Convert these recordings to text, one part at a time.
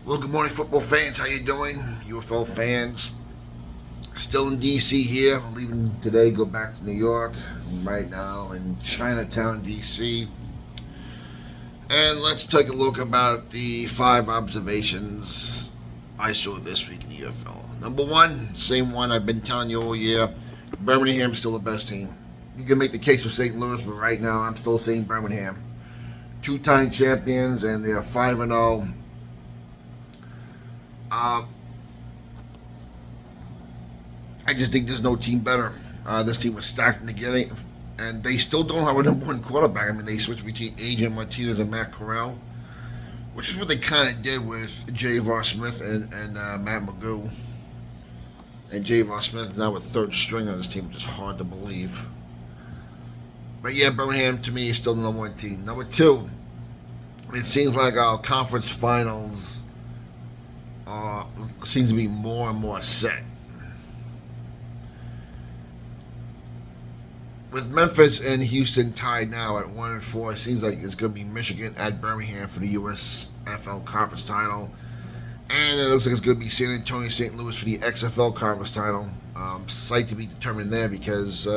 Well, good morning, football fans. How you doing? UFL fans. Still in D.C. here. I'm leaving today. Go back to New York. I'm right now in Chinatown, D.C. And let's take a look about the 5 observations I saw this week in the UFL. Number one, same one I've been telling you all year. Birmingham's still the best team. You can make the case for St. Louis, but right now I'm still saying Birmingham. Two-time champions, and they're 5-0. Uh, I just think there's no team better. This team was stacked in the beginning, and they still don't have a number one quarterback. I mean, they switched between Adrian Martinez and Matt Corral, which is what they kind of did with J.V.R. Smith and Matt Magoo. And J.V.R. Smith is now with third string on this team, which is hard to believe. But yeah, Birmingham to me is still the number one team. Number two, it seems like our conference finals seems to be more and more set. With Memphis and Houston tied now at 1-4, it seems like it's going to be Michigan at Birmingham for the USFL conference title. And it looks like it's going to be San Antonio, St. Louis for the XFL conference title. Site to be determined there because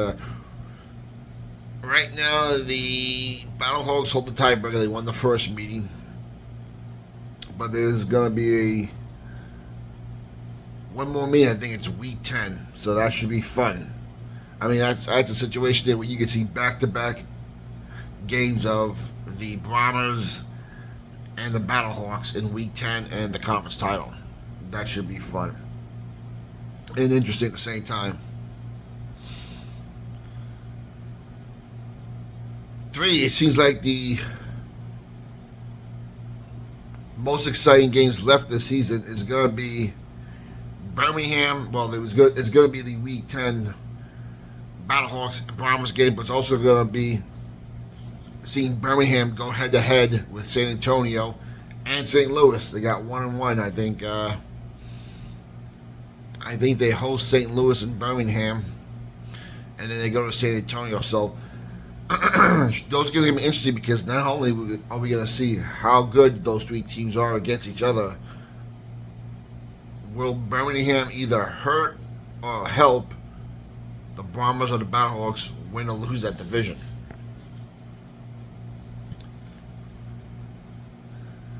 right now the Battlehawks hold the tiebreaker. They won the first meeting. But there's going to be one more meeting. I think it's week 10. So that should be fun. I mean, that's a situation there where you can see back-to-back games of the Brahmas and the Battlehawks in Week 10 and the conference title. That should be fun and interesting at the same time. 3, it seems like the most exciting games left this season is going to be Birmingham. Well, it's going to be the Week 10 Battlehawks and Brahmas game, but it's also going to be seeing Birmingham go head to head with San Antonio and St. Louis. They got 1-1, I think. I think they host St. Louis and Birmingham, and then they go to San Antonio. So those are going to be interesting because not only are we going to see how good those three teams are against each other, will Birmingham either hurt or help the Brahmas or the Battlehawks win or lose that division?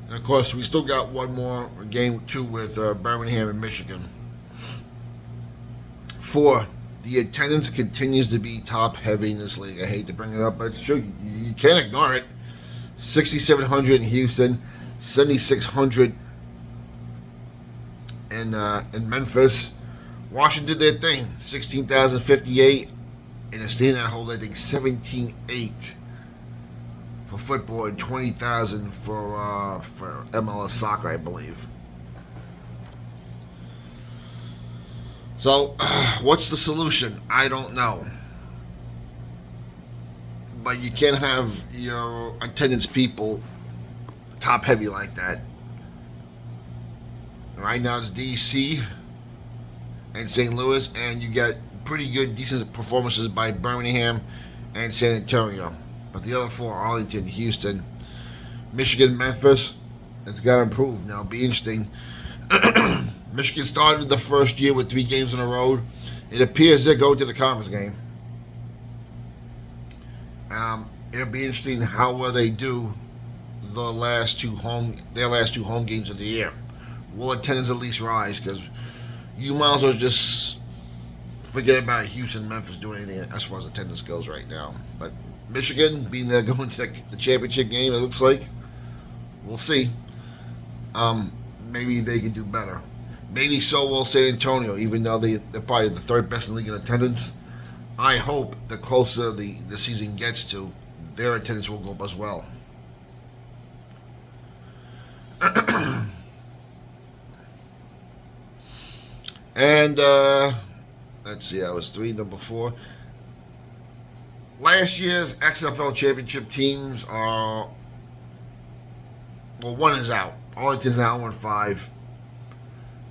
And of course, we still got one more game, too, with Birmingham and Michigan. 4, the attendance continues to be top heavy in this league. I hate to bring it up, but it's true. You can't ignore it. 6,700 in Houston, 7,600 in Memphis. Washington did their thing, 16,058 in a stadium that holds, I think, 17,800 for football and 20,000 for MLS soccer, I believe. So, what's the solution? I don't know. But you can't have your attendance people top heavy like that. Right now it's DC and St. Louis, and you got pretty good, decent performances by Birmingham and San Antonio. But the other 4, Arlington, Houston, Michigan, Memphis, it's got to improve. Now, it'll be interesting. Michigan started the first year with 3 games in a row. It appears they're going to the conference game. It'll be interesting how well they do their last two home games of the year. Will attendance at least rise? Because you might as well just forget about Houston and Memphis doing anything as far as attendance goes right now. But Michigan, being there going to the championship game, it looks like. We'll see. Maybe they can do better. Maybe so will San Antonio, even though they're probably the 3rd best in the league in attendance. I hope the closer the season gets to, their attendance will go up as well. And let's see, I was 3, number 4. Last year's XFL championship teams are, well, one is out. Arlington's now 1-5.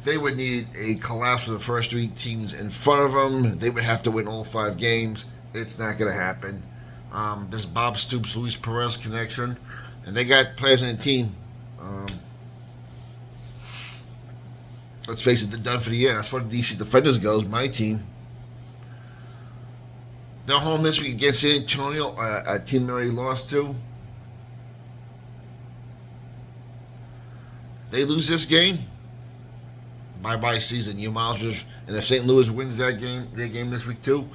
They would need a collapse of the first 3 teams in front of them. They would have to win all 5 games. It's not going to happen. This Bob Stoops, Luis Perez connection, and they got players in the team. let's face it, they're done for the year. As far as DC Defenders goes, my team, they're home this week against San Antonio, a team they already lost to. They lose this game, bye-bye season. You might as well, and if St. Louis wins their game this week too,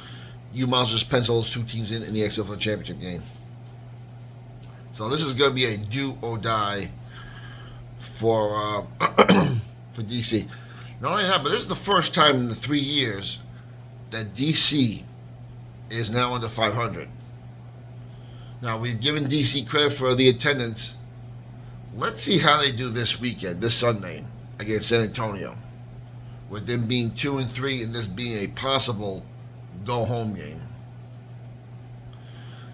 you might as well just pencil those two teams in the XFL championship game. So this is going to be a do or die for for DC. Not only that, but this is the first time in the 3 years that DC is now under 500. Now, we've given DC credit for the attendance. Let's see how they do this weekend, this Sunday, against San Antonio, with them being 2-3 and this being a possible go-home game.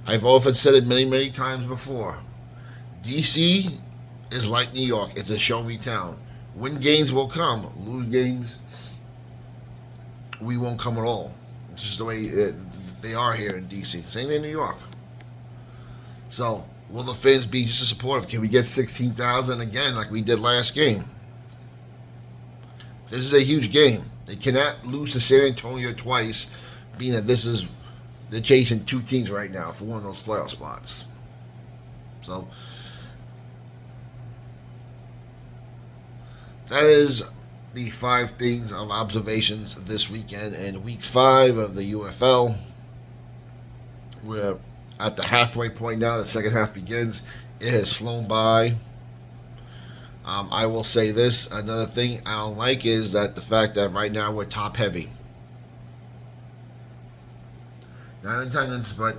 I've often said it many, many times before. DC is like New York. It's a show-me town. Win games will come. Lose games, we won't come at all. It's just the way they are here in DC. Same thing in New York. So, will the fans be just as supportive? Can we get 16,000 again like we did last game? This is a huge game. They cannot lose to San Antonio twice, being that they're chasing two teams right now for one of those playoff spots. So, that is the 5 things of observations this weekend in Week 5 of the UFL. We're at the halfway point now. The second half begins. It has flown by. I will say this. Another thing I don't like is that the fact that right now we're top heavy. Not in attendance, but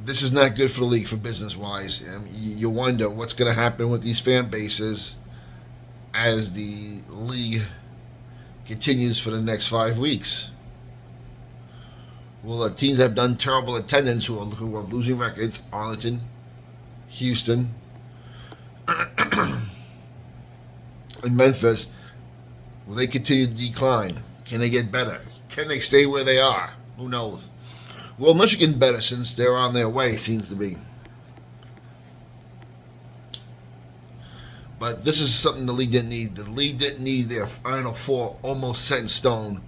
this is not good for the league for business-wise. You wonder what's going to happen with these fan bases as the league continues for the next 5 weeks. Well, the teams have done terrible attendance who are losing records. Arlington, Houston, and Memphis. Will they continue to decline? Can they get better? Can they stay where they are? Who knows? Well, Michigan better since they're on their way, seems to be. But this is something the league didn't need. The league didn't need their Final Four almost set in stone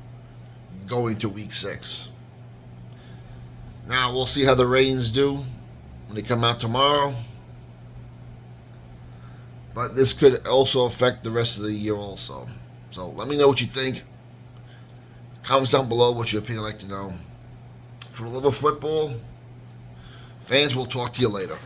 going to Week 6. Now, we'll see how the Rains do when they come out tomorrow. But this could also affect the rest of the year also. So let me know what you think. Comments down below what your opinion like to know. For the love of football, fans, will talk to you later.